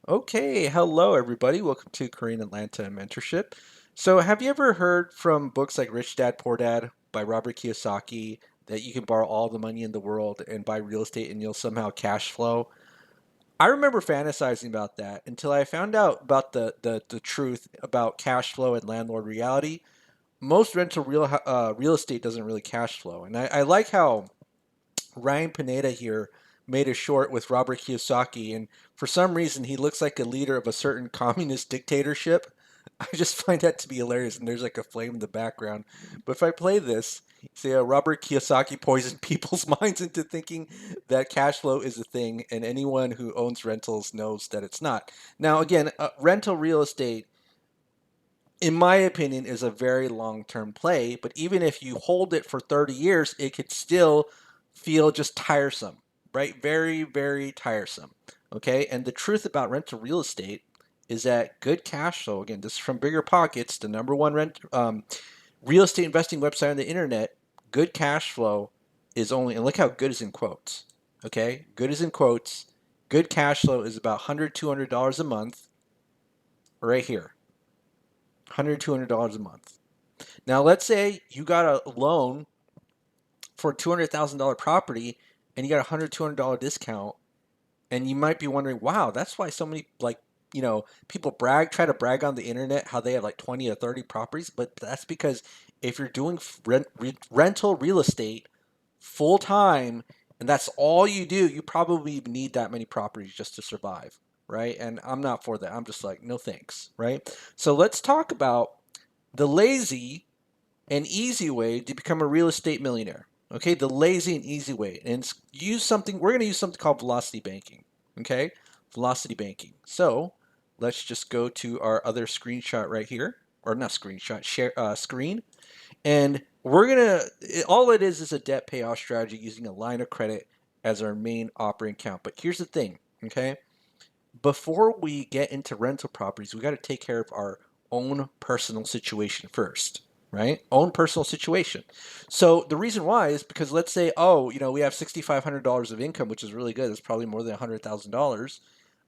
Okay, hello everybody. Welcome to Korean Atlanta Mentorship. So, have you ever heard from books like Rich Dad Poor Dad by Robert Kiyosaki that you can borrow all the money in the world and buy real estate and you'll somehow cash flow? I remember fantasizing about that until I found out about the truth about cash flow and landlord reality. Most real estate doesn't really cash flow, and I like how Ryan Pineda here made a short with Robert Kiyosaki, and for some reason he looks like a leader of a certain communist dictatorship. I just find that to be hilarious, and there's like a flame in the background. But if I play this, say Robert Kiyosaki poisoned people's minds into thinking that cash flow is a thing, and anyone who owns rentals knows that it's not. Now, again, rental real estate, in my opinion, is a very long-term play, but even if you hold it for 30 years, it could still feel just tiresome, right? Very, very tiresome. Okay. And the truth about rental real estate is that good cash flow, again, this is from Bigger Pockets, the number one real estate investing website on the internet. Good cash flow is only, and look how good is in quotes. Okay. Good is in quotes. Good cash flow is about $100, $200 a month right here. $100, $200 a month. Now, let's say you got a loan for a $200,000 property and you got a $100, $200 discount, and you might be wondering, wow, that's why so many people try to brag on the internet how they have like 20 or 30 properties, but that's because if you're doing rental real estate full time and that's all you do, you probably need that many properties just to survive, right? And I'm not for that. I'm just like, no thanks, right? So let's talk about the lazy and easy way to become a real estate millionaire. Okay, the lazy and easy way. And we're going to use something called velocity banking. Okay, velocity banking. So let's just go to our other screenshot right here, or not screenshot, share screen. And all it is a debt payoff strategy using a line of credit as our main operating account. But here's the thing, okay? Before we get into rental properties, we got to take care of our own personal situation first, right? Own personal situation. So the reason why is because let's say, oh, we have $6,500 of income, which is really good. It's probably more than $100,000.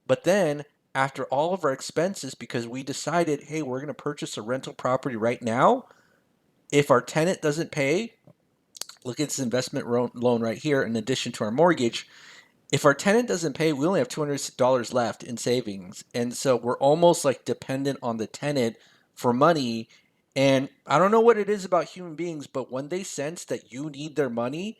But then after all of our expenses, because we decided, hey, we're going to purchase a rental property right now, if our tenant doesn't pay, look at this investment loan right here, in addition to our mortgage, if our tenant doesn't pay, we only have $200 left in savings. And so we're almost like dependent on the tenant for money. And I don't know what it is about human beings, but when they sense that you need their money,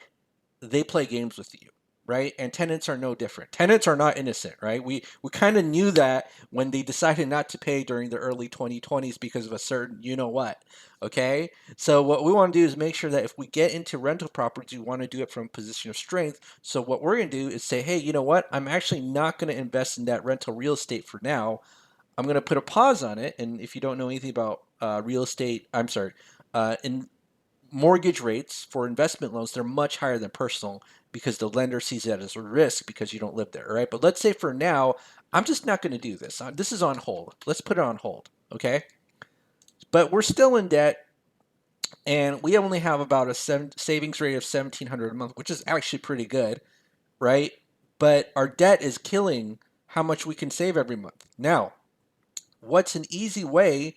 they play games with you, right? And tenants are no different. Tenants are not innocent, right? We kind of knew that when they decided not to pay during the early 2020s because of a certain you know what. Okay, so what we want to do is make sure that if we get into rental properties, we want to do it from a position of strength. So what we're going to do is say, hey, you know what? I'm actually not going to invest in that rental real estate for now. I'm going to put a pause on it. And if you don't know anything about real estate, I'm sorry, in mortgage rates for investment loans, they're much higher than personal because the lender sees that as a risk because you don't live there, right? But let's say for now, I'm just not going to do this. This is on hold. Let's put it on hold, okay? But we're still in debt, and we only have about a savings rate of 1,700 a month, which is actually pretty good, right? But our debt is killing how much we can save every month. Now, what's an easy way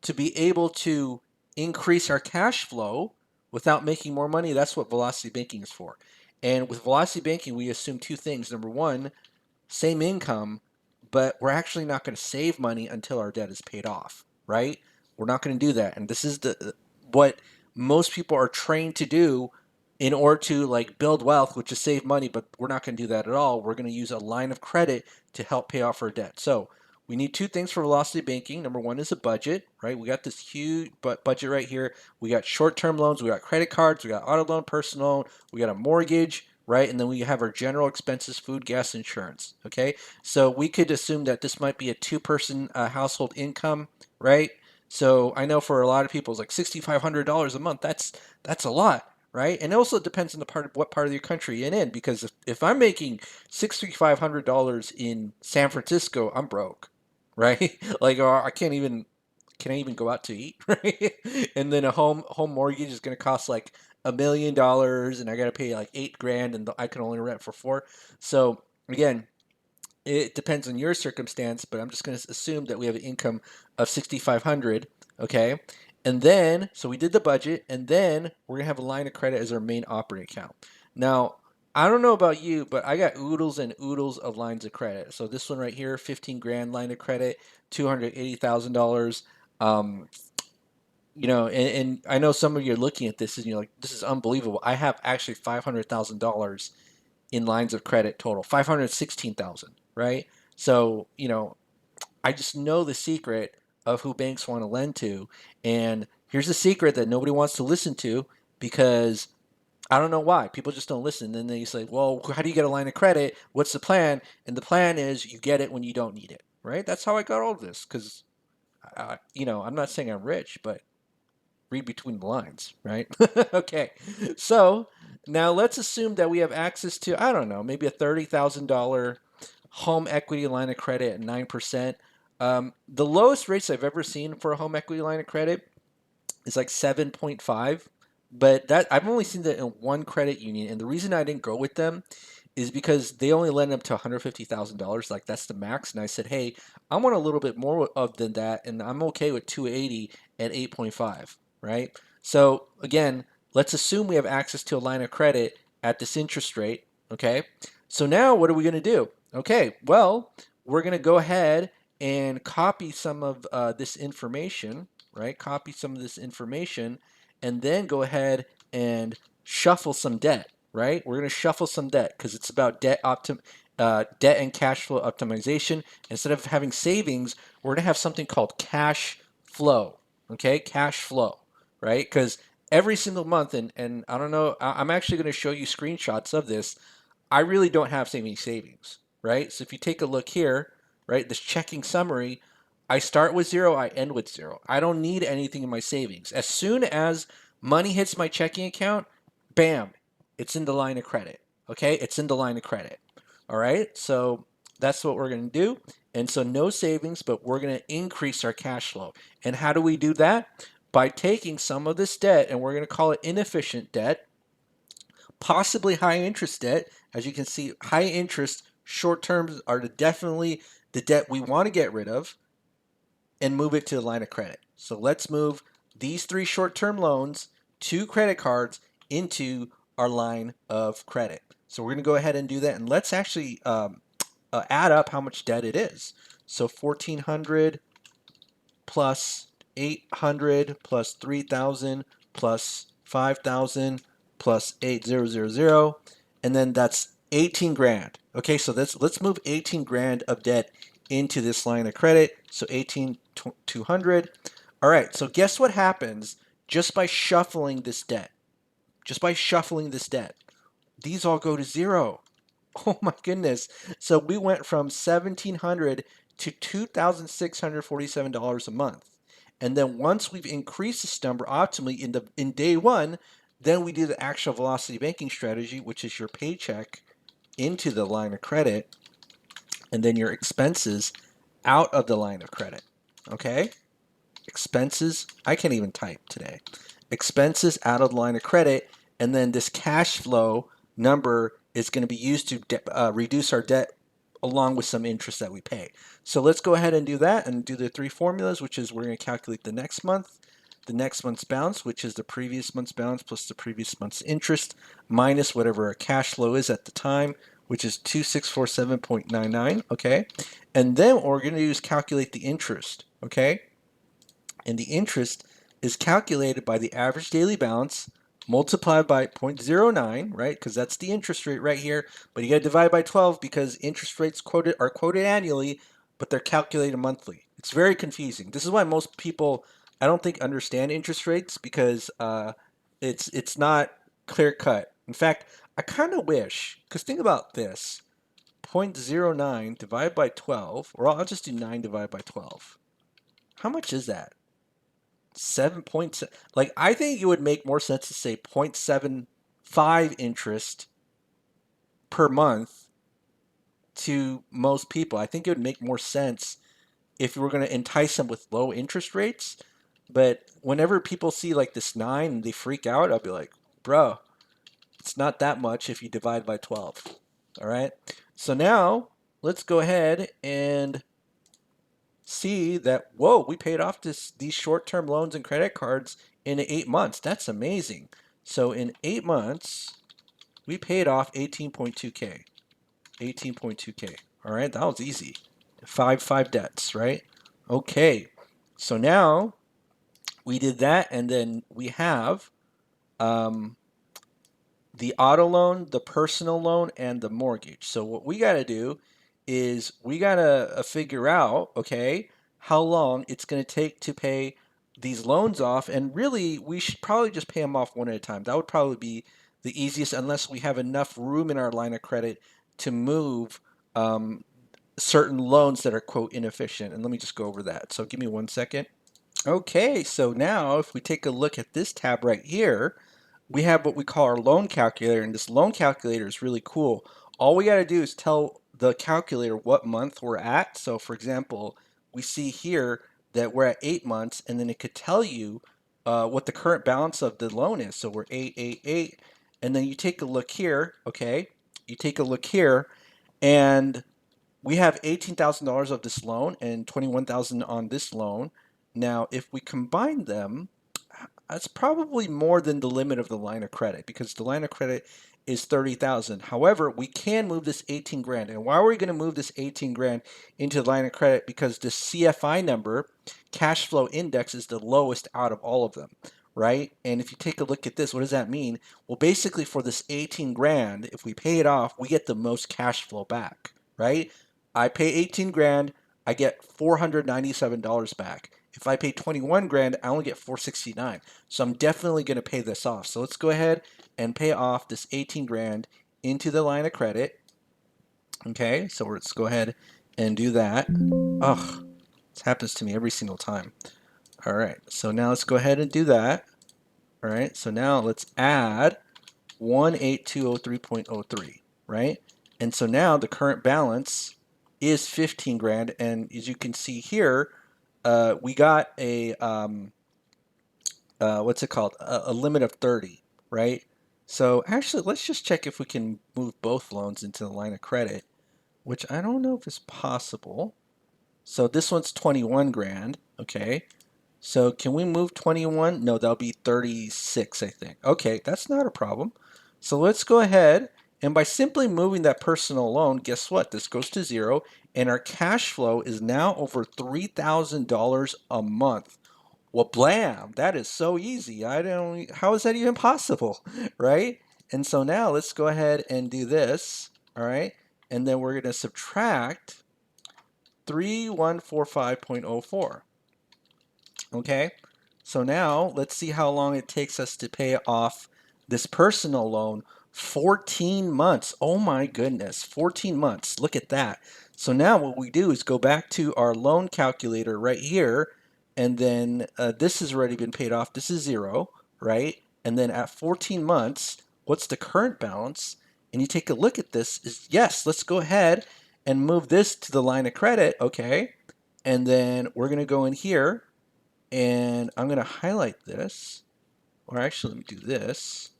to be able to increase our cash flow without making more money? That's what velocity banking is for. And with velocity banking, we assume two things. Number one, same income, but we're actually not going to save money until our debt is paid off, right? We're not going to do that. And this is the what most people are trained to do in order to like build wealth, which is save money, but we're not going to do that at all. We're going to use a line of credit to help pay off our debt. So we need two things for velocity banking. Number one is a budget, right? We got this huge budget right here. We got short-term loans, we got credit cards, we got auto loan, personal loan, we got a mortgage, right? And then we have our general expenses, food, gas, insurance, okay? So we could assume that this might be a two-person household income, right? So I know for a lot of people, it's like $6,500 a month. That's a lot, right? And it also depends on what part of your country you're in. Because if I'm making $6,500 in San Francisco, I'm broke, right? Like, or I can't even can I even go out to eat, right? And then a home mortgage is going to cost like $1 million, and I got to pay like 8 grand, and I can only rent for 4. So again, It depends on your circumstance, but I'm just going to assume that we have an income of 6,500, okay? And then, so we did the budget, and then we're going to have a line of credit as our main operating account. Now, I don't know about you, but I got oodles and oodles of lines of credit. So this one right here, 15 grand line of credit, $280,000. Um, and I know some of you are looking at this and you're like, this is unbelievable. I have actually $500,000 in lines of credit total, 516,000, right? So, I just know the secret of who banks want to lend to. And here's the secret that nobody wants to listen to because I don't know why. People just don't listen. Then they say, well, how do you get a line of credit? What's the plan? And the plan is you get it when you don't need it, right? That's how I got all of this because, I'm not saying I'm rich, but read between the lines, right? Okay. So now let's assume that we have access to, I don't know, maybe a $30,000 home equity line of credit at 9%. The lowest rates I've ever seen for a home equity line of credit is like 7.5. But that I've only seen that in one credit union. And the reason I didn't go with them is because they only lend up to $150,000. Like that's the max. And I said, hey, I want a little bit more of than that. And I'm okay with 280 at 8.5, right? So again, let's assume we have access to a line of credit at this interest rate. Okay. So now what are we going to do? Okay. Well, we're going to go ahead and copy some of this information, right? Copy some of this information and then go ahead and shuffle some debt, right? We're going to shuffle some debt because it's about debt and cash flow optimization. Instead of having savings, we're going to have something called cash flow, okay? Cash flow, right? Because every single month, and I don't know, I'm actually going to show you screenshots of this. I really don't have any savings, right? So if you take a look here, right, this checking summary, I start with zero, I end with zero. I don't need anything in my savings. As soon as money hits my checking account, bam, it's in the line of credit. Okay, it's in the line of credit. All right, so that's what we're going to do. And so no savings, but we're going to increase our cash flow. And how do we do that? By taking some of this debt, and we're going to call it inefficient debt, possibly high interest debt. As you can see, high interest short terms are definitely the debt we want to get rid of and move it to the line of credit. So let's move these three short term loans, two credit cards into our line of credit. So we're going to go ahead and do that. And let's actually add up how much debt it is. So 1,400 plus 800 plus 3,000 plus 5,000 plus 8,000, and then that's 18 grand. Okay, so let's move 18 grand of debt into this line of credit. So 18,200. All right, so guess what happens just by shuffling this debt? Just by shuffling this debt, these all go to zero. Oh my goodness. So we went from 1,700 to $2,647 a month. And then once we've increased this number optimally in day one, then we do the actual velocity banking strategy, which is your paycheck into the line of credit and then your expenses out of the line of credit. Okay? Expenses, I can't even type today. Expenses out of the line of credit, and then this cash flow number is going to be used to reduce our debt along with some interest that we pay. So let's go ahead and do that and do the three formulas, which is we're going to calculate the next month's balance, which is the previous month's balance plus the previous month's interest minus whatever our cash flow is at the time, which is 2647.99. Okay. And then what we're going to do is calculate the interest. Okay. And the interest is calculated by the average daily balance multiplied by 0.09, right? Because that's the interest rate right here. But you got to divide by 12 because interest rates are quoted annually, but they're calculated monthly. It's very confusing. This is why most people, I don't think, understand interest rates because it's not clear cut. In fact, I kind of wish, because think about this, 0.09 divided by 12, or I'll just do 9 divided by 12. How much is that? 7.7. Like, I think it would make more sense to say 0.75 interest per month to most people. I think it would make more sense if we were going to entice them with low interest rates. But whenever people see like this 9 and they freak out, I'll be like, bro, it's not that much if you divide by 12. All right. So now let's go ahead and see that, whoa, we paid off these short-term loans and credit cards in 8 months. That's amazing. So in 8 months, we paid off 18.2K. 18.2K. All right, that was easy. Five debts, right? Okay. So now we did that, and then we have um, the auto loan, the personal loan, and the mortgage. So what we got to do is we got to figure out, okay, how long it's going to take to pay these loans off. And really, we should probably just pay them off one at a time. That would probably be the easiest, unless we have enough room in our line of credit to move certain loans that are, quote, inefficient. And let me just go over that. So give me 1 second. Okay, so now if we take a look at this tab right here, we have what we call our loan calculator, and this loan calculator is really cool. All we got to do is tell the calculator what month we're at. So for example, we see here that we're at 8 months, and then it could tell you what the current balance of the loan is. So we're 888, and then you take a look here, okay? You take a look here, and we have $18,000 of this loan and $21,000 on this loan. Now, if we combine them, that's probably more than the limit of the line of credit, because the line of credit is 30,000. However, we can move this 18 grand. And why are we going to move this 18 grand into the line of credit? Because the CFI number, cash flow index, is the lowest out of all of them, right? And if you take a look at this, what does that mean? Well, basically for this 18 grand, if we pay it off, we get the most cash flow back, right? I pay 18 grand, I get $497 back. If I pay 21 grand, I only get 469. So I'm definitely going to pay this off. So let's go ahead and pay off this 18 grand into the line of credit. Okay, so let's go ahead and do that. Ugh, this happens to me every single time. All right, so now let's go ahead and do that. All right, so now let's add 18203.03, right? And so now the current balance is 15 grand. And as you can see here, we got a what's it called? A limit of 30, right? So actually, let's just check if we can move both loans into the line of credit, which I don't know if is possible. So this one's 21 grand, okay? So can we move 21? No, that'll be 36, I think. Okay, that's not a problem. So let's go ahead, and by simply moving that personal loan, guess what? This goes to zero, and our cash flow is now over $3,000 a month. Well, blam, that is so easy. I don't, how is that even possible, right? And so now let's go ahead and do this, all right? And then we're going to subtract 3145.04. Okay, so now let's see how long it takes us to pay off this personal loan. 14 months. Oh my goodness, 14 months. Look at that. So now what we do is go back to our loan calculator right here, and then this has already been paid off. This is zero, right? And then at 14 months, what's the current balance? And you take a look at this, is yes, let's go ahead and move this to the line of credit, okay? And then we're going to go in here, and I'm going to highlight this, or actually let me do this,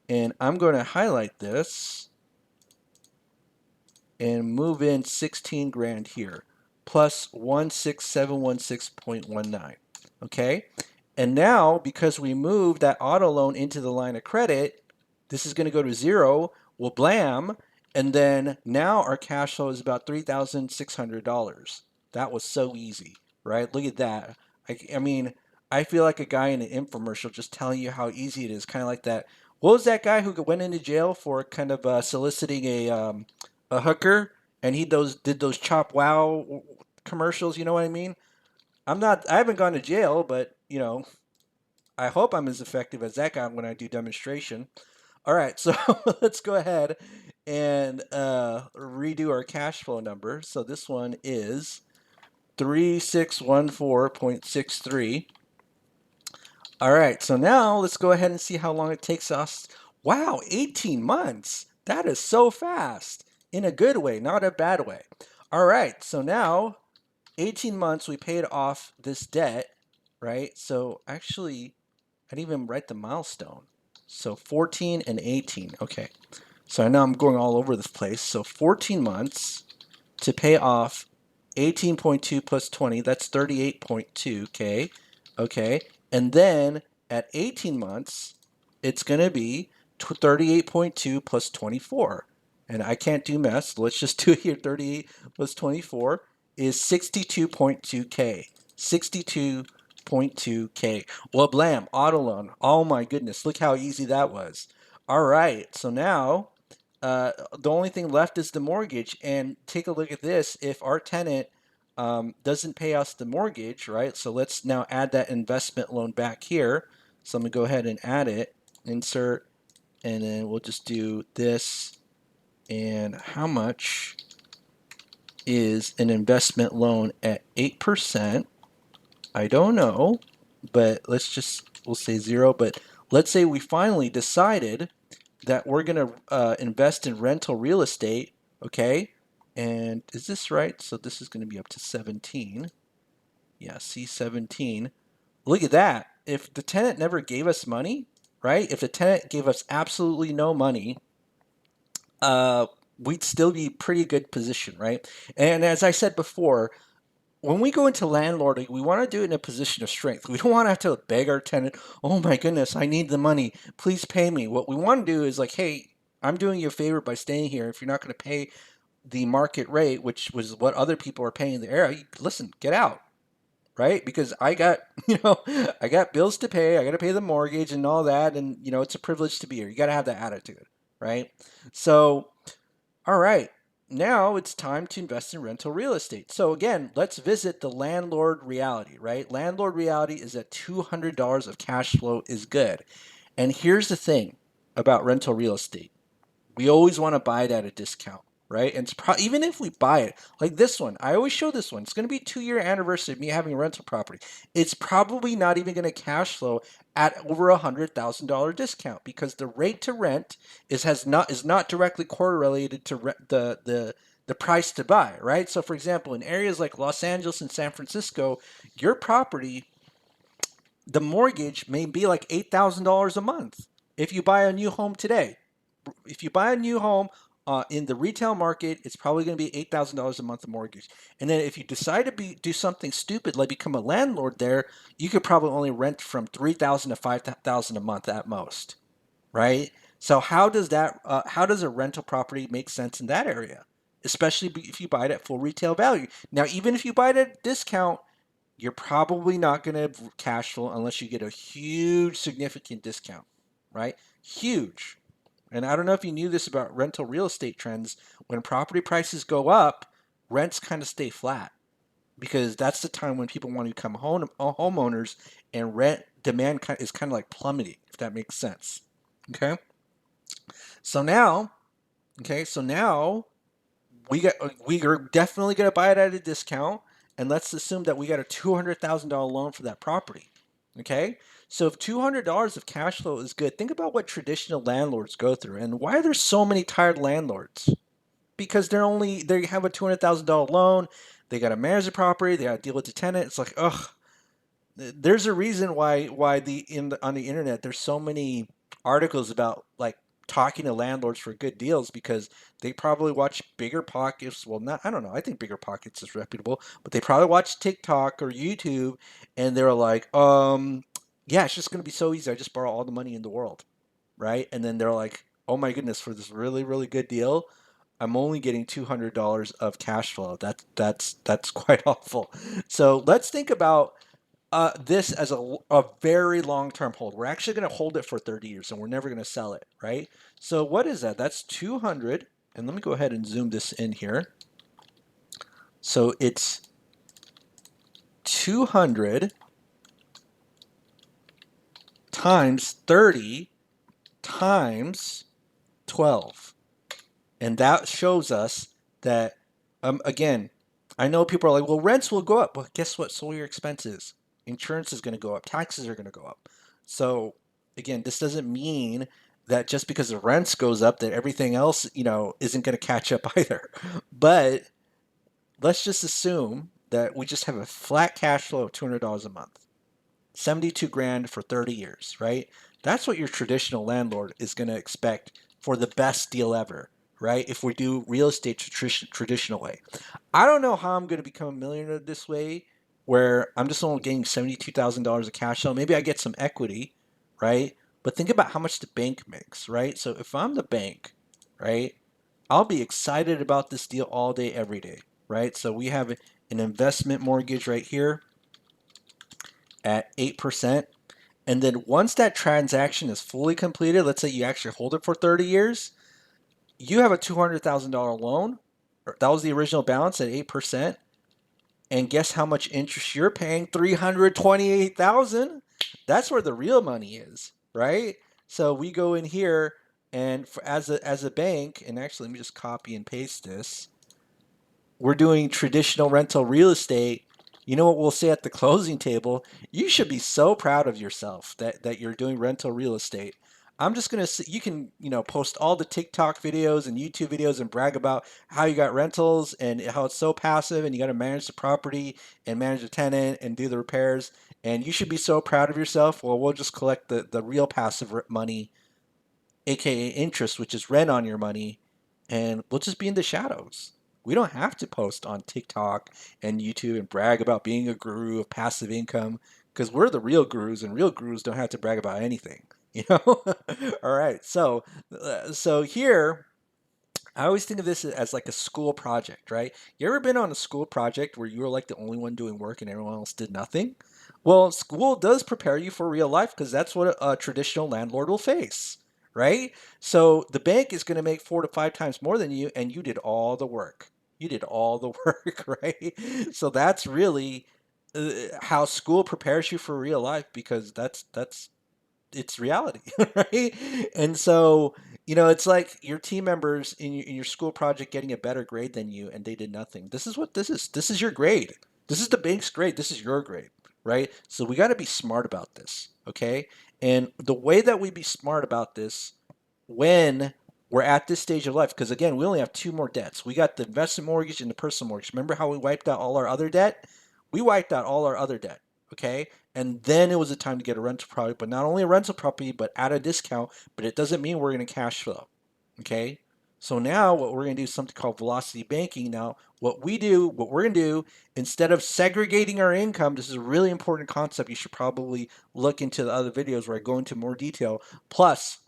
and I'm going to highlight this and move in 16 grand here, plus 16716.19, okay? And now, because we moved that auto loan into the line of credit, this is going to go to zero, well, blam, and then now our cash flow is about $3,600. That was so easy, right? Look at that. I mean, I feel like a guy in an infomercial just telling you how easy it is. Kind of like that. What was that guy who went into jail for kind of soliciting a hooker, and he did those Chop Wow commercials? You know what I mean? I haven't gone to jail, but I hope I'm as effective as that guy when I do demonstration. All right, so let's go ahead and redo our cash flow number. So this one is 3614.63. All right, so now let's go ahead and see how long it takes us. Wow, 18 months. That is so fast in a good way, not a bad way. All right, so now 18 months we paid off this debt, right? So actually, I didn't even write the milestone. So 14 and 18. Okay. So I know I'm going all over this place. So 14 months to pay off 18.2 plus 20, that's 38.2K. Okay. And then at 18 months, it's going to be 38.2 plus 24. And I can't do math, so let's just do it here. 38 plus 24 is 62.2K. 62.2K. Well, blam, auto loan. Oh my goodness, look how easy that was. All right, so now the only thing left is the mortgage. And take a look at this. If our tenant doesn't pay us the mortgage, right? So let's now add that investment loan back here. So I'm going to go ahead and add it, insert, and then we'll just do this. And how much is an investment loan at 8%? I don't know, but we'll say 0. But let's say we finally decided that we're going to invest in rental real estate, okay? And is this right? So this is going to be up to 17. Yeah, C17. Look at that. If the tenant never gave us money, right? If the tenant gave us absolutely no money, we'd still be pretty good position, right? And as I said before, when we go into landlording, we want to do it in a position of strength. We don't want to have to beg our tenant, oh my goodness, I need the money. Please pay me. What we want to do is like, hey, I'm doing you a favor by staying here. If you're not going to pay the market rate, which was what other people are paying in the area, listen, get out, right? Because I got, I got bills to pay. I got to pay the mortgage and all that. And, it's a privilege to be here. You got to have that attitude, right? So, all right, now it's time to invest in rental real estate. So again, let's visit the landlord reality, right? Landlord reality is that $200 of cash flow is good. And here's the thing about rental real estate. We always want to buy it at a discount, right? And even if we buy it, like this one, I always show this one. It's going to be 2-year anniversary of me having a rental property. It's probably not even going to cash flow at over $100,000 discount because the rate to rent is not directly correlated to the price to buy, right? So for example, in areas like Los Angeles and San Francisco, your property, the mortgage may be like $8,000 a month if you buy a new home today. If you buy a new home in the retail market, it's probably going to be $8,000 a month of mortgage. And then if you decide to do something stupid like become a landlord there, you could probably only rent from $3,000 to $5,000 a month at most, right? So how does a rental property make sense in that area? Especially if you buy it at full retail value. Now, even if you buy it at a discount, you're probably not going to cash flow unless you get a huge, significant discount, right? Huge. And I don't know if you knew this about rental real estate trends. When property prices go up, rents kind of stay flat because that's the time when people want to become homeowners, and rent demand is kind of like plummeting, if that makes sense. Okay. So now, we are definitely going to buy it at a discount, and let's assume that we got a $200,000 loan for that property. Okay, so if $200 of cash flow is good, think about what traditional landlords go through and why there's so many tired landlords. Because they have a $200,000 loan, they got to manage the property, they got to deal with the tenant. It's like, ugh, there's a reason why on the internet there's so many articles about like talking to landlords for good deals because they probably watch Bigger Pockets. Well, not I don't know. I think Bigger Pockets is reputable, but they probably watch TikTok or YouTube, and they're like, yeah, it's just gonna be so easy. I just borrow all the money in the world, right? And then they're like, oh my goodness, for this really really good deal, I'm only getting $200 of cash flow. That's quite awful. So let's think about this as a very long term hold. We're actually going to hold it for 30 years and we're never going to sell it, right? So what is that? That's 200. And let me go ahead and zoom this in here. So it's 200 times 30 times 12. And that shows us that, again, I know people are like, well, rents will go up. Well, guess what? So will your expenses. Insurance is going to go up. Taxes are going to go up. So, again, this doesn't mean that just because the rents goes up that everything else, isn't going to catch up either. But let's just assume that we just have a flat cash flow of $200 a month. 72 grand for 30 years, right? That's what your traditional landlord is going to expect for the best deal ever, right? If we do real estate traditional way. I don't know how I'm going to become a millionaire this way, where I'm just only getting $72,000 of cash flow. Maybe I get some equity, right? But think about how much the bank makes, right? So if I'm the bank, right, I'll be excited about this deal all day, every day, right? So we have an investment mortgage right here at 8%. And then once that transaction is fully completed, let's say you actually hold it for 30 years, you have a $200,000 loan. That was the original balance at 8%. And guess how much interest you're paying? 328,000. That's where the real money is, right? So we go in here and as a bank, and actually let me just copy and paste this. We're doing traditional rental real estate. You know what we'll say at the closing table? You should be so proud of yourself that you're doing rental real estate. I'm just gonna say, you can post all the TikTok videos and YouTube videos and brag about how you got rentals and how it's so passive and you got to manage the property and manage the tenant and do the repairs, and you should be so proud of yourself. Well, we'll just collect the real passive money, aka interest, which is rent on your money, and we'll just be in the shadows. We don't have to post on TikTok and YouTube and brag about being a guru of passive income, because we're the real gurus, and real gurus don't have to brag about anything. You know? All right. So here I always think of this as like a school project, right? You ever been on a school project where you were like the only one doing work and everyone else did nothing? Well, school does prepare you for real life, because that's what a traditional landlord will face, right? So the bank is going to make 4 to 5 times more than you, and you did all the work. You did all the work, right? So that's really how school prepares you for real life, because that's it's reality, right? And so, it's like your team members in your school project getting a better grade than you, and they did nothing. This is what this is. This is your grade. This is the bank's grade. This is your grade, right? So we got to be smart about this, okay? And the way that we be smart about this when we're at this stage of life, because again, we only have two more debts. We got the investment mortgage and the personal mortgage. Remember how we wiped out all our other debt? We wiped out all our other debt, okay? And then it was a time to get a rental property, but not only a rental property, but at a discount. But it doesn't mean we're going to cash flow, okay? So now what we're going to do is something called velocity banking. Now, what we're going to do, instead of segregating our income, this is a really important concept. You should probably look into the other videos where I go into more detail. Plus,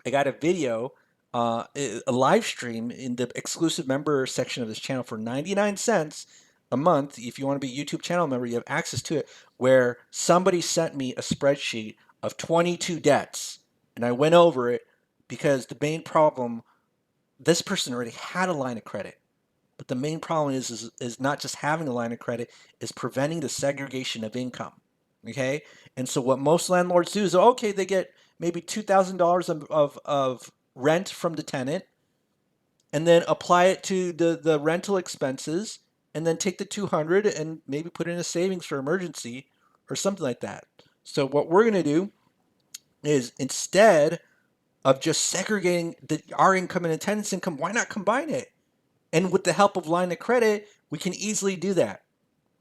I got a video, a live stream in the exclusive member section of this channel for 99 cents a month. If you want to be a YouTube channel member, you have access to it, where somebody sent me a spreadsheet of 22 debts, and I went over it, because the main problem, this person already had a line of credit. But the main problem is not just having a line of credit, is preventing the segregation of income. Okay? And so what most landlords do is, okay, they get maybe $2,000 of rent from the tenant, and then apply it to the rental expenses, and then take the 200 and maybe put in a savings for emergency or something like that. So what we're going to do is, instead of just segregating our income and the tenant's income, why not combine it? And with the help of line of credit, we can easily do that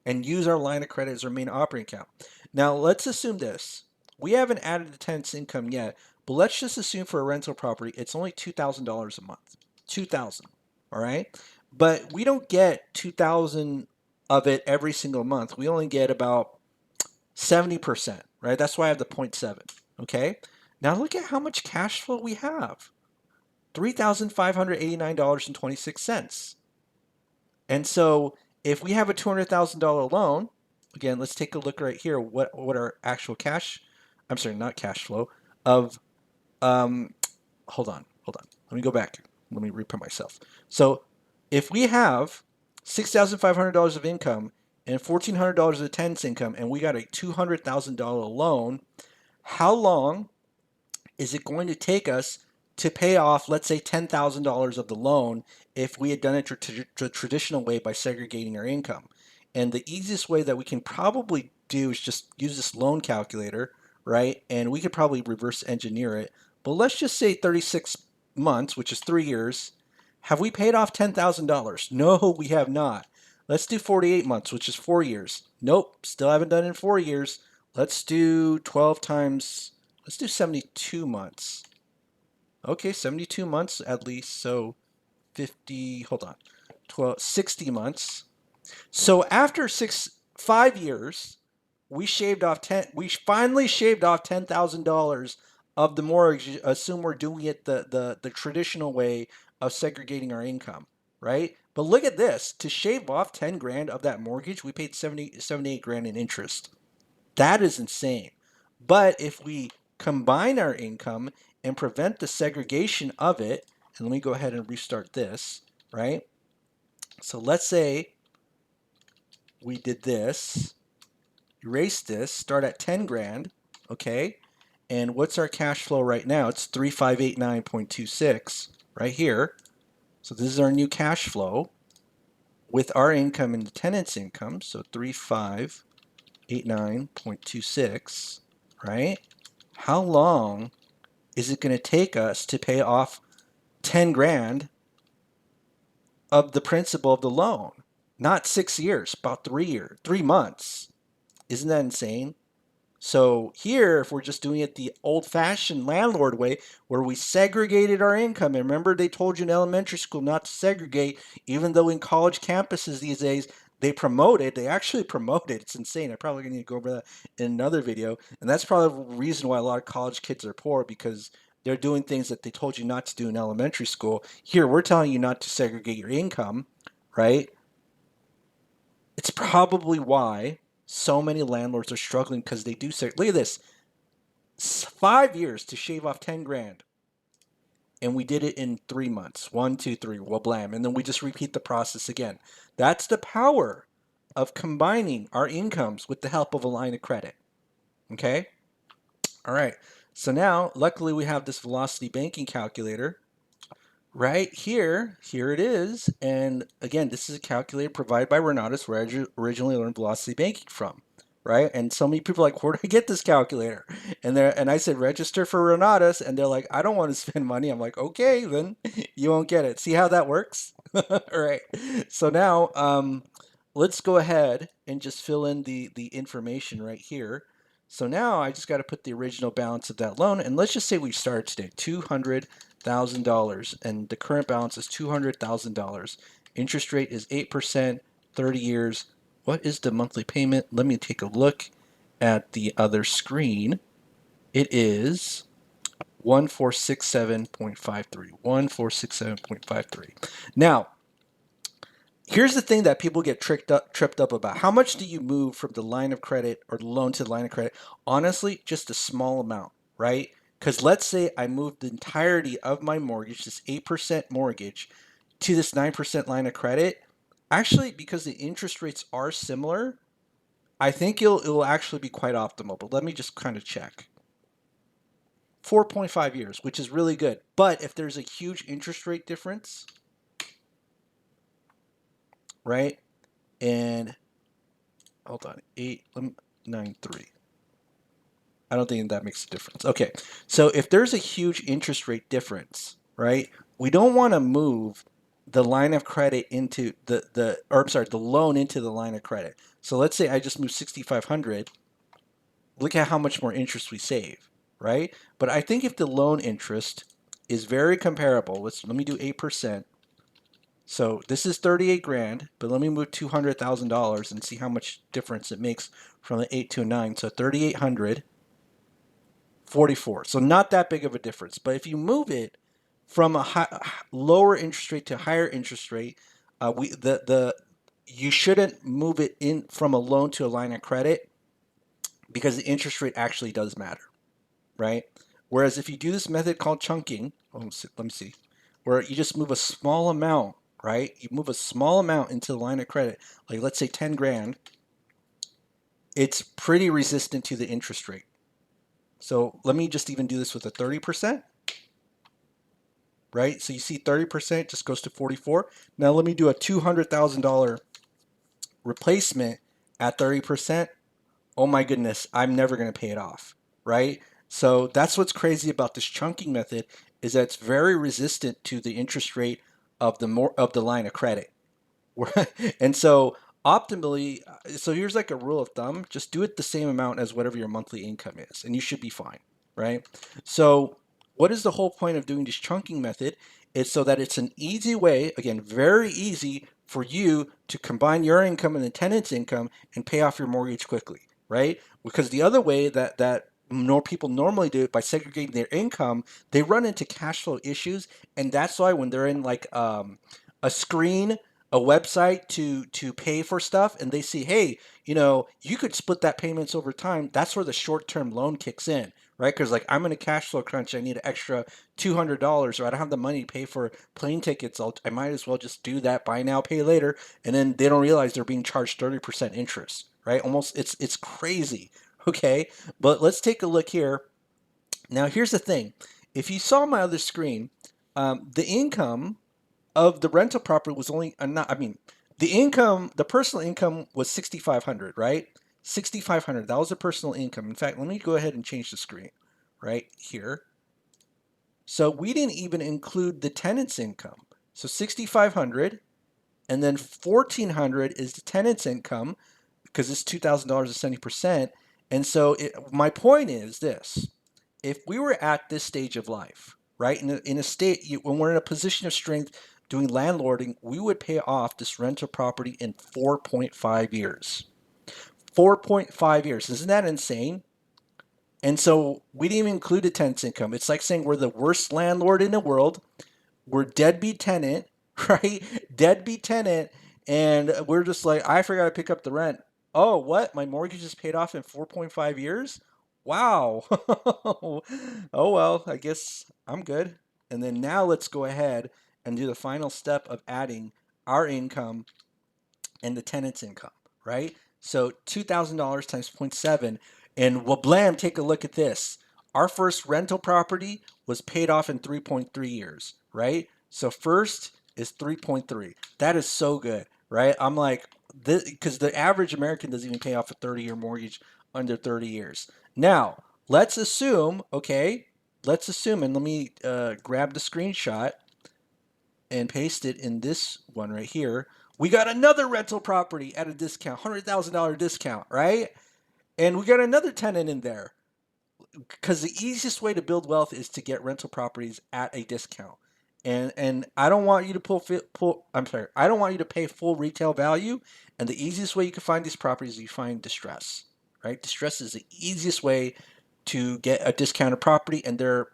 and use our line of credit as our main operating account. Now, let's assume this. We haven't added the tenant's income yet, but let's just assume for a rental property, it's only $2,000 a month. 2,000, all right? But we don't get 2,000 of it every single month. We only get about 70%, right? That's why I have the 0.7, okay? Now look at how much cash flow we have. $3,589.26. And so if we have a $200,000 loan, again, let's take a look right here. What our actual cash, I'm sorry, not cash flow of, hold on. Let me go back. Let me repeat myself. So if we have $6,500 of income and $1,400 of tenant's income, and we got a $200,000 loan, how long is it going to take us to pay off, let's say, $10,000 of the loan, if we had done it the traditional way by segregating our income? And the easiest way that we can probably do is just use this loan calculator, right? And we could probably reverse engineer it. But let's just say 36 months, which is 3 years. Have we paid off $10,000? No, we have not. Let's do 48 months, which is 4 years. Nope, still haven't done it in 4 years. Let's do 12 times, let's do 72 months. Okay, 72 months at least. So 50, hold on, 12, 60 months. So after 5 years, we finally shaved off $10,000 of the mortgage. Assume we're doing it the traditional way of segregating our income, right? But look at this. To shave off 10 grand of that mortgage, we paid 78 grand in interest. That is insane. But if we combine our income and prevent the segregation of it, and let me go ahead and restart this, right? So let's say we did this, erase this, start at 10 grand, okay? And what's our cash flow right now? It's 3589.26 right here. So this is our new cash flow with our income and the tenant's income. So 3589.26, right? How long is it going to take us to pay off 10 grand of the principal of the loan? Not 6 years, about 3 years, 3 months. Isn't that insane? So here, if we're just doing it the old-fashioned landlord way, where we segregated our income, and remember they told you in elementary school not to segregate, even though in college campuses these days they actually promote it. It's insane. I probably need to go over that in another video. And that's probably the reason why a lot of college kids are poor, because they're doing things that they told you not to do in elementary school. Here, we're telling you not to segregate your income, right? It's probably why so many landlords are struggling, because they do say, look at this, 5 years to shave off 10 grand. And we did it in 3 months. 1, 2, 3, well, blam. And then we just repeat the process again. That's the power of combining our incomes with the help of a line of credit. Okay? All right. So now, luckily, we have this Velocity Banking Calculator right here. Here it is. And again, this is a calculator provided by Renatus, where I originally learned Velocity Banking from. Right? And so many people are like, where do I get this calculator? And I said, register for Renatus. And they're like, I don't want to spend money. I'm like, okay, then you won't get it. See how that works? All right. So now let's go ahead and just fill in the information right here. So now I just got to put the original balance of that loan. And let's just say we started today, $200,000. And the current balance is $200,000. Interest rate is 8%, 30 years. What is the monthly payment? Let me take a look at the other screen. It is 1467.53. 1467.53. Now, here's the thing that people get tripped up about. How much do you move from the line of credit or the loan to the line of credit? Honestly, just a small amount, right? Because let's say I moved the entirety of my mortgage, this 8% mortgage, to this 9% line of credit. Actually, because the interest rates are similar, I think it'll actually be quite optimal. But let me just kind of check. 4.5 years, which is really good. But if there's a huge interest rate difference, right? And hold on, 893. I don't think that makes a difference. Okay, so if there's a huge interest rate difference, right? We don't want to move the line of credit into the loan into the line of credit. So let's say I just move 6,500. Look at how much more interest we save, right? But I think if the loan interest is very comparable, let me do 8%. So this is 38 grand, but let me move $200,000 and see how much difference it makes from the 8 to a 9. So 3,800, 44. So not that big of a difference. But if you move it from a lower interest rate to higher interest rate, you shouldn't move it in from a loan to a line of credit, because the interest rate actually does matter, right? Whereas if you do this method called chunking, let me see, where you just move a small amount, right? You move a small amount into the line of credit, like let's say 10 grand, it's pretty resistant to the interest rate. So let me just even do this with a 30%, right? So you see 30% just goes to 44. Now let me do a $200,000 replacement at 30%. Oh my goodness, I'm never going to pay it off, right? So that's what's crazy about this chunking method, is that it's very resistant to the interest rate of the line of credit. And so optimally, so here's like a rule of thumb, just do it the same amount as whatever your monthly income is and you should be fine, right? So what is the whole point of doing this chunking method? It's so that it's an easy way, again, very easy for you to combine your income and the tenant's income and pay off your mortgage quickly, right? Because the other way that more people normally do it by segregating their income, they run into cash flow issues, and that's why when they're in like a screen, a website to pay for stuff, and they see, hey, you could split that payments over time. That's where the short-term loan kicks in, right? Because like I'm in a cash flow crunch, I need an extra $200, or I don't have the money to pay for plane tickets. I might as well just do that buy now, pay later, and then they don't realize they're being charged 30% interest, right? Almost, it's crazy. Okay, but let's take a look here. Now, here's the thing: if you saw my other screen, the income of the rental property was only not. I mean, the personal income was 6,500, right? 6,500. That was the personal income. In fact, let me go ahead and change the screen right here. So we didn't even include the tenant's income. So 6,500, and then 1,400 is the tenant's income because it's $2,000 at 70%. And so my point is this: if we were at this stage of life, right, in a state when we're in a position of strength doing landlording, we would pay off this rental property in 4.5 years. 4.5 years. Isn't that insane? And so we didn't even include the tenant's income. It's like saying we're the worst landlord in the world. We're deadbeat tenant, right? Deadbeat tenant. And we're just like, I forgot to pick up the rent. Oh, what? My mortgage is paid off in 4.5 years? Wow. Oh, well, I guess I'm good. And then now let's go ahead and do the final step of adding our income and the tenant's income, right? So $2,000 times 0.7. And well, blam, take a look at this. Our first rental property was paid off in 3.3 years, right? So first is 3.3. That is so good, right? I'm like, because the average American doesn't even pay off a 30-year mortgage under 30 years. Now, let's assume, okay, and let me grab the screenshot and paste it in this one right here. We got another rental property at a discount, $100,000 discount, right? And we got another tenant in there because the easiest way to build wealth is to get rental properties at a discount. And I don't want you to I'm sorry, I don't want you to pay full retail value. And the easiest way you can find these properties is you find distress, right? Distress is the easiest way to get a discounted property, and there are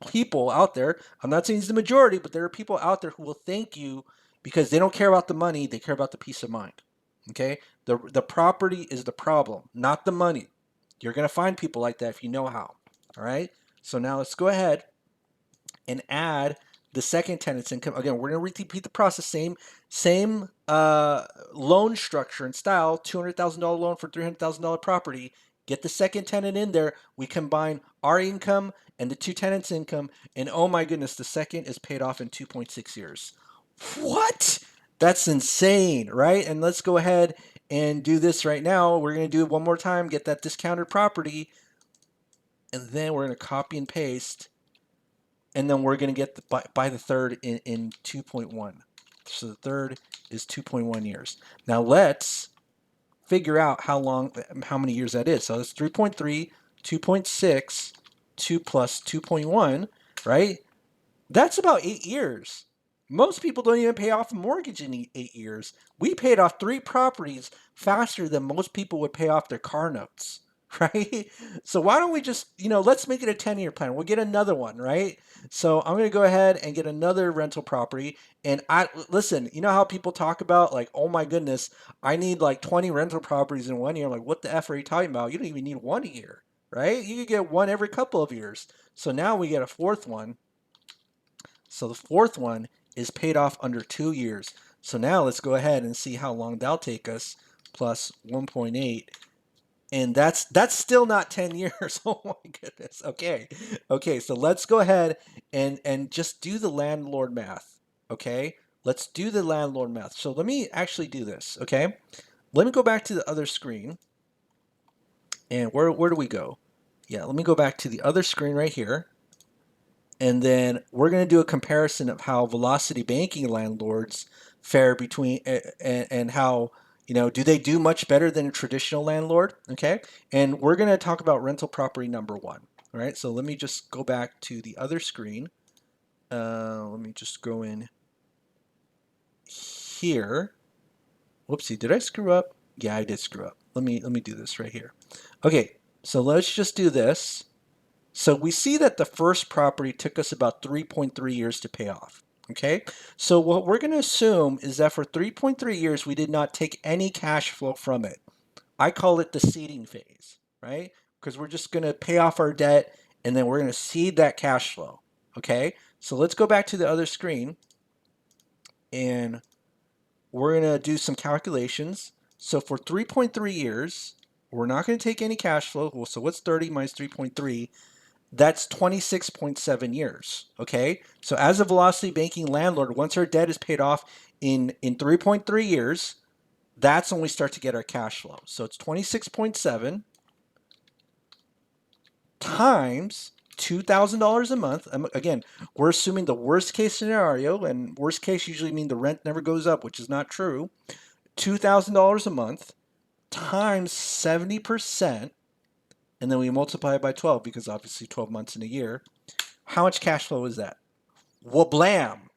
people out there. I'm not saying it's the majority, but there are people out there who will thank you because they don't care about the money, they care about the peace of mind. Okay? The property is the problem, not the money. You're going to find people like that if you know how. All right? So now let's go ahead and add the second tenant's income. Again, we're going to repeat the process, same loan structure and style, $200,000 loan for $300,000 property. Get the second tenant in there. We combine our income and the two tenants' income, and oh my goodness, the second is paid off in 2.6 years. What? That's insane, right? And let's go ahead and do this right now. We're going to do it one more time, get that discounted property, and then we're going to copy and paste, and then we're going to get by the third in 2.1. So the third is 2.1 years. Now let's figure out how many years that is. So it's 3.3, 2.6, 2 plus 2.1, right? That's about 8 years. Most people don't even pay off a mortgage in 8 years. We paid off 3 properties faster than most people would pay off their car notes, right? So why don't we just, let's make it a 10-year plan. We'll get another one, right? So I'm going to go ahead and get another rental property. And listen, you know how people talk about like, oh my goodness, I need like 20 rental properties in 1 year. I'm like, what the F are you talking about? You don't even need one a year, right? You could get one every couple of years. So now we get a fourth one. So the fourth one is paid off under 2 years. So now let's go ahead and see how long that'll take us, plus 1.8. And that's still not 10 years. Oh my goodness. Okay. Okay, so let's go ahead and just do the landlord math. Okay? Let's do the landlord math. So let me actually do this, okay? Let me go back to the other screen. And where do we go? Yeah, let me go back to the other screen right here. And then we're going to do a comparison of how Velocity Banking Landlords fare between and how, do they do much better than a traditional landlord? Okay. And we're going to talk about rental property number one. All right, so let me just go back to the other screen. Let me just go in here. Whoopsie, did I screw up? Yeah, I did screw up. Let me do this right here. Okay, so let's just do this. So we see that the first property took us about 3.3 years to pay off. Okay, so what we're going to assume is that for 3.3 years, we did not take any cash flow from it. I call it the seeding phase, right? Because we're just going to pay off our debt and then we're going to seed that cash flow. Okay, so let's go back to the other screen and we're going to do some calculations. So for 3.3 years, we're not going to take any cash flow. Well, so what's 30 minus 3.3? That's 26.7 years. Okay, so as a Velocity Banking landlord, once our debt is paid off in 3.3 years, that's when we start to get our cash flow. So it's 26.7 times $2,000 a month. Again, we're assuming the worst case scenario, and worst case usually mean the rent never goes up, which is not true. $2,000 a month times 70%, and then we multiply it by 12 because obviously 12 months in a year. How much cash flow is that? Wablam!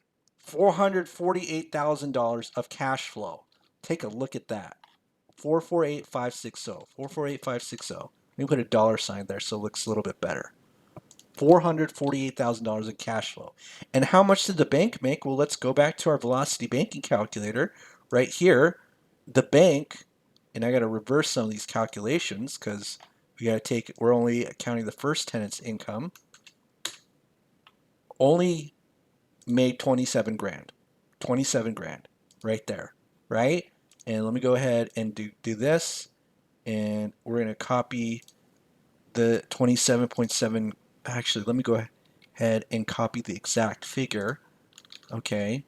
$448,000 of cash flow. Take a look at that. 448560. 448560. Let me put a dollar sign there so it looks a little bit better. $448,000 in cash flow. And how much did the bank make? Well, let's go back to our Velocity Banking calculator right here. The bank, and I got to reverse some of these calculations because we're only counting the first tenant's income, only made 27 grand. 27 grand right there, right? And let me go ahead and do this. And we're going to copy the 27.7. Actually, let me go ahead and copy the exact figure. Okay.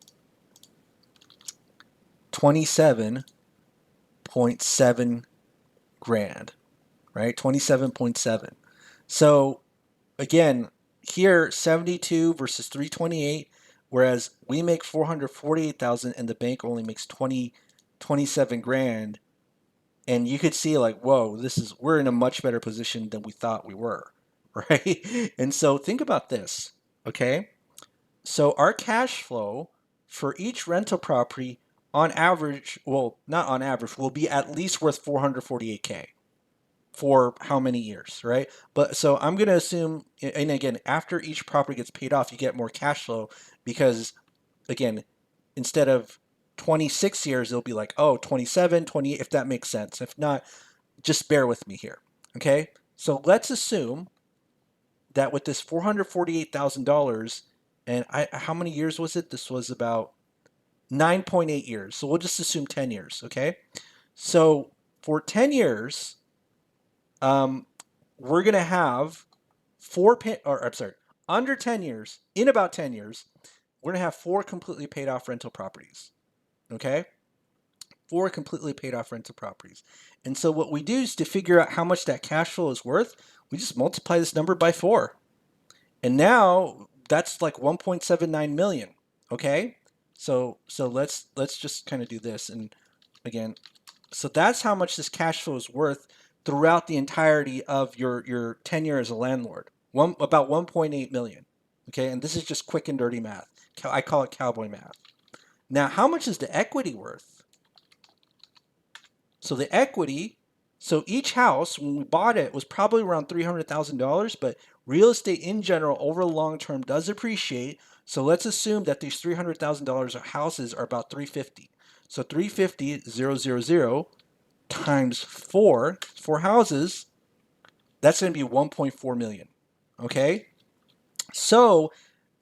27.7 grand, right? 27.7. So again, here 72 versus 328, whereas we make 448,000 and the bank only makes 27 grand. And you could see like, whoa, we're in a much better position than we thought we were, right? And so think about this, okay? So our cash flow for each rental property on average, well, not on average, will be at least worth 448K for how many years, right? But so I'm going to assume, and again, after each property gets paid off, you get more cash flow because, again, instead of 26 years, it'll be like, oh, 27, 28, if that makes sense. If not, just bear with me here, okay? So let's assume that with this $448,000, and how many years was it? This was about 9.8 years. So we'll just assume 10 years, okay? So for 10 years, we're going to have under 10 years, in about 10 years, we're going to have 4 completely paid off rental properties, okay? 4 completely paid off rental properties. And so what we do is to figure out how much that cash flow is worth, we just multiply this number by 4. And now that's like 1.79 million, okay? So let's just kind of do this. And again, so that's how much this cash flow is worth throughout the entirety of your tenure as a landlord. About 1.8 million. Okay, and this is just quick and dirty math. I call it cowboy math. Now, how much is the equity worth? So the equity, so each house when we bought it was probably around $300,000, but real estate in general over the long term does appreciate. So let's assume that these $300,000 of houses are about 350. So 350,000 times 4 houses, that's going to be 1.4 million. Okay? So,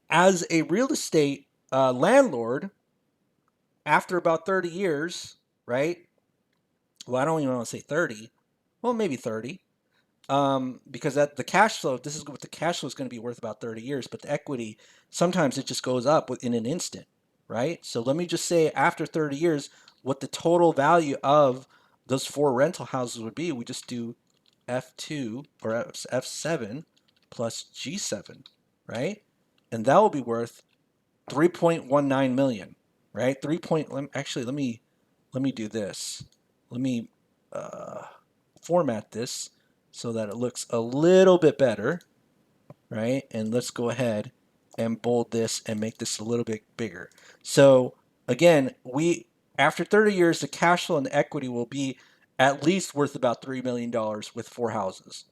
as a real estate landlord, after about 30 years, right? Well, I don't even want to say 30. Well, maybe 30. Because the cash flow, this is what the cash flow is going to be worth about 30 years, but the equity, sometimes it just goes up in an instant, right? So let me just say after 30 years, what the total value of those 4 rental houses would be. We just do F2 or F7 plus G7, right? And that will be worth 3.19 million, right? Actually, let me do this. Let me format this so that it looks a little bit better. right? And let's go ahead and bold this and make this a little bit bigger. So again, we after 30 years, the cash flow and the equity will be at least worth about $3 million with 4 houses.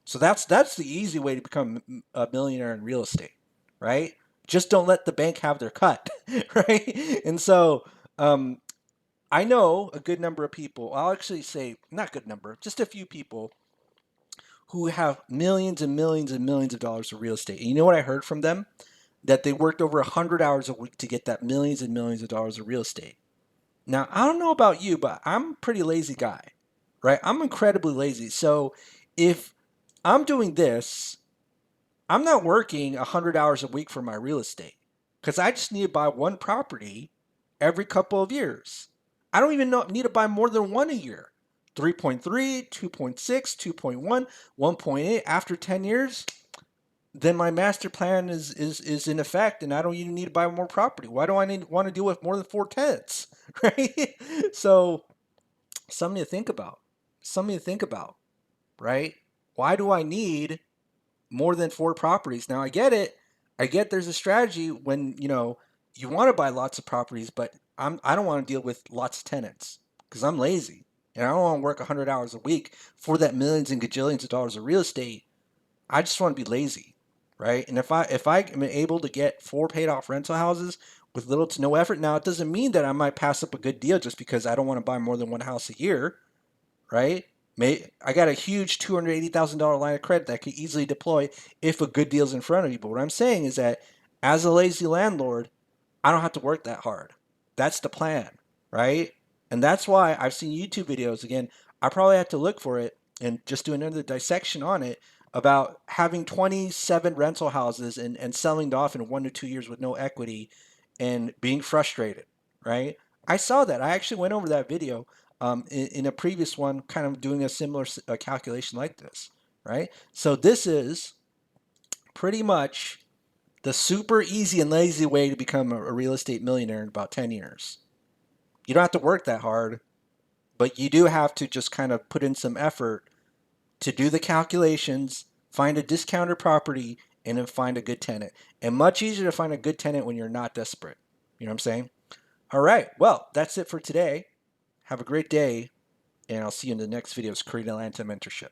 So that's the easy way to become a millionaire in real estate, right? Just don't let the bank have their cut, right? And so I know a good number of people. I'll actually say not a good number, just a few people who have millions and millions and millions of dollars of real estate. And you know what I heard from them? That they worked over 100 hours a week to get that millions and millions of dollars of real estate. Now, I don't know about you, but I'm a pretty lazy guy, right? I'm incredibly lazy. So if I'm doing this, I'm not working 100 hours a week for my real estate because I just need to buy one property every couple of years. I don't even need to buy more than one a year. 3.3, 2.6, 2.1, 1.8 after 10 years, then my master plan is in effect and I don't even need to buy more property. Why do I want to deal with more than 4 tenants? Right? So something to think about. Something to think about, right? Why do I need more than 4 properties? Now I get it. I get there's a strategy when, you want to buy lots of properties, but I don't want to deal with lots of tenants because I'm lazy and I don't want to work 100 hours a week for that millions and gajillions of dollars of real estate. I just want to be lazy, right? And if I am able to get 4 paid off rental houses with little to no effort, now it doesn't mean that I might pass up a good deal just because I don't want to buy more than one house a year, right? I got a huge $280,000 line of credit that I could easily deploy if a good deal's in front of you. But what I'm saying is that as a lazy landlord, I don't have to work that hard. That's the plan, right? And that's why I've seen YouTube videos. Again, I probably have to look for it and just do another dissection on it about having 27 rental houses and selling it off in 1 to 2 years with no equity and being frustrated, right? I saw that. I actually went over that video in a previous one, kind of doing a similar calculation like this, right? So this is pretty much the super easy and lazy way to become a real estate millionaire in about 10 years. You don't have to work that hard, but you do have to just kind of put in some effort to do the calculations, find a discounted property, and then find a good tenant. And much easier to find a good tenant when you're not desperate. You know what I'm saying? All right. Well, that's it for today. Have a great day, and I'll see you in the next video's Korean Atlanta Mentorship.